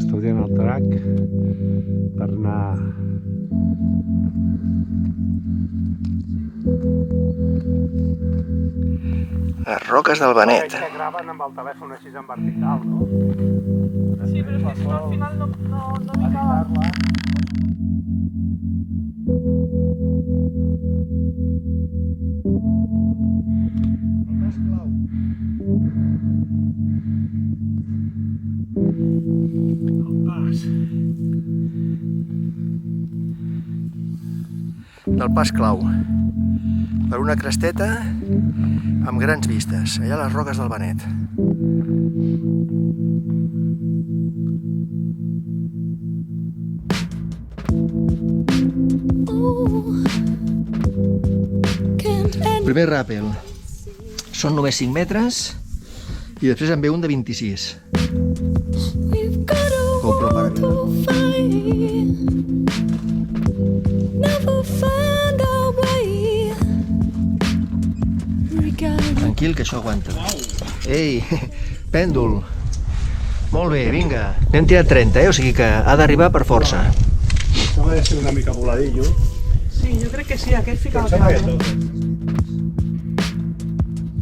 Estudiant el track per anar les roques del Benet. que graven amb el telèfon així en vertical, no? Sí, però és que si no al final no m'hi caben. Del pas clau. Per una cresteta amb grans vistes, allà a les roques del Benet. Primer ràpel. Són només 5 metres i després en ve un de 26. GoPro para mí. Tranquil, que això aguanta. Ei, pèndol. Molt bé, vinga. N'hem tirat 30, o sigui que ha d'arribar per força. Això ha de ser una mica voladillo. Sí, jo crec que sí, aquest ficava Sembla que clar. toca.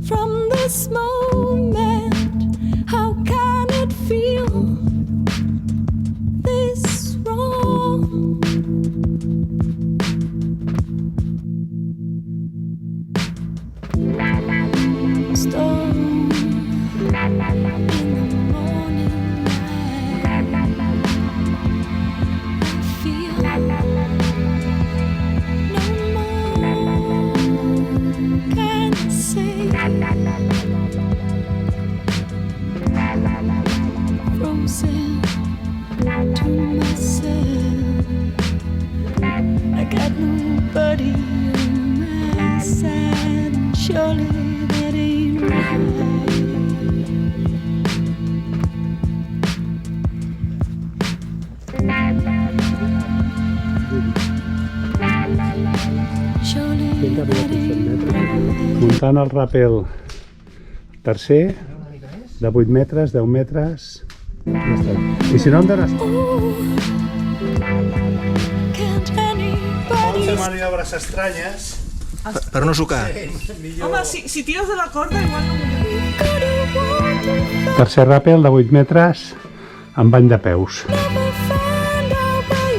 From this moment, how can it feel this wrong? Storm in the morning light. I feel no more can say. Frozen to myself. I got nobody on my side, and surely that ain't right. Surely that ain't right. Muntant el ràpel tercer, de 8 metres, 10 metres... Ja està. I si no em dones... Can't anybody Fer maniobres estranyes. Per no sucar. Home, si tires de la corda igual no m'ho... Tercer ràpel de 8 metres amb bany de peus. never find a way?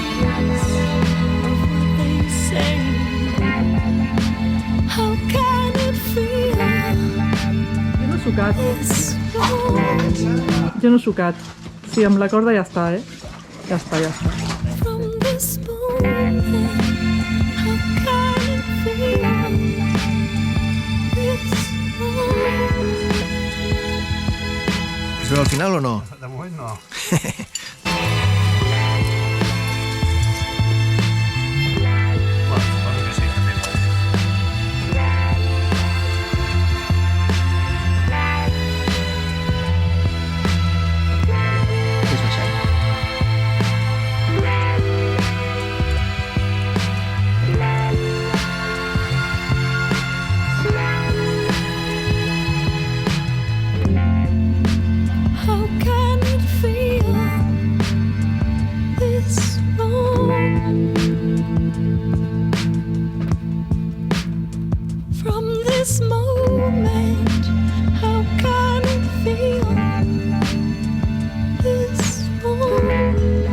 Regardless of what they say, how can it feel Jo no he sucat. this wrong? Jo no he sucat. Sí, amb la corda ja està, eh? Ja està, ja està. From this moment, how can it feel this wrong? Es veu al final o no? De moment no. És baixant. How can it feel this wrong? From this moment, how can it feel this wrong?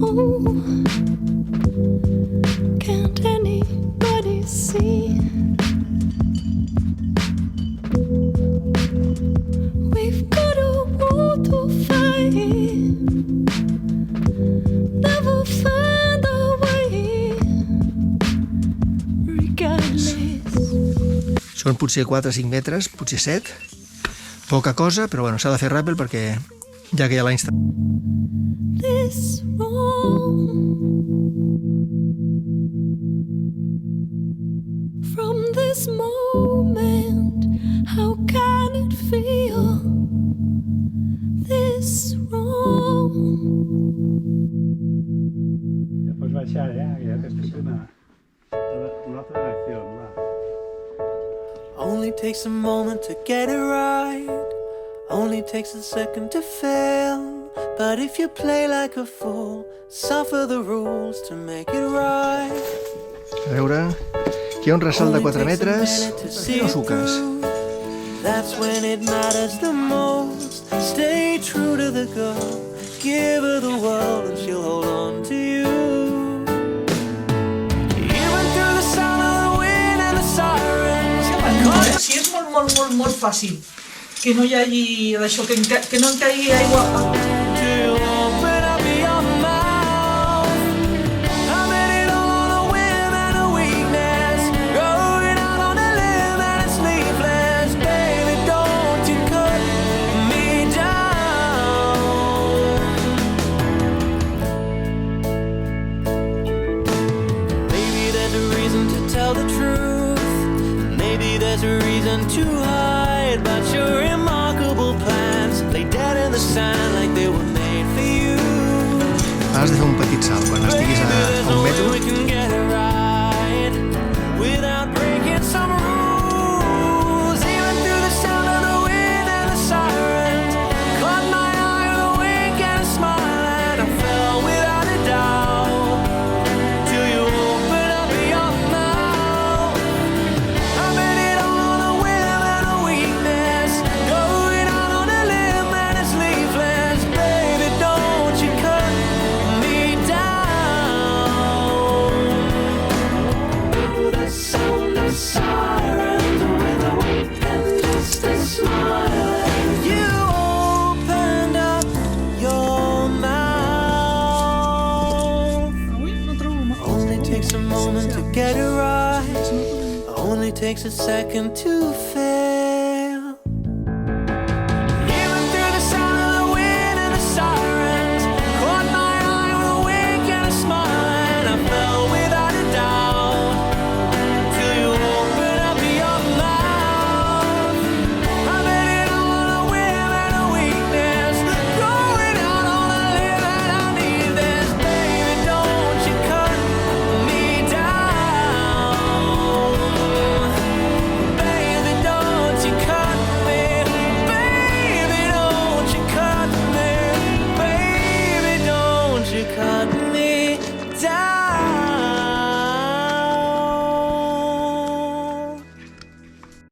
Oh, can't anybody see? We've got a war to fight. Never find a way. Regardless. Són potser 4 o 5 metres, potser 7. Poca cosa, però bueno, s'ha de fer ràpel perquè ja que hi ha la This wrong. From this moment, how can it feel this wrong? takes a moment to get it right. Only takes a second to fail. But if you play like a fool, suffer the rules to make it right. A veure, aquí hi ha un ressalt de 4 metres. Aquí no suques. That's when it matters the most. Stay true to the girl. Give her the world and she'll hold on to you. Even through the sound of the wind and the sirens. Si és molt fàcil, que no hi hagi d'això, que no en caigui aigua. Do you open up your mouth? I bet it all on a whim and a weakness. Going out on a limb and it's sleepless. Baby, don't you cut me down. Maybe there's a reason to tell the truth. Maybe there's a reason to hide. But your remarkable plans lay dead in the sand like they were made for you. Has de fer un petit salt quan estiguis a un metro. We can get it right without breaking some rules. Even through the sound of the wind and the sirens, caught my eye with a wink and a smile, and I fell without a doubt. Till you open up your mouth. I bet it all on a whim and a weakness. Going out on a limb and it's leafless. Baby, don't you cut me down. The sound of sirens with a wink and just a smile. You opened up your mouth. Avui no trobo mai. Only takes a moment to get it right. Only takes a second to fail.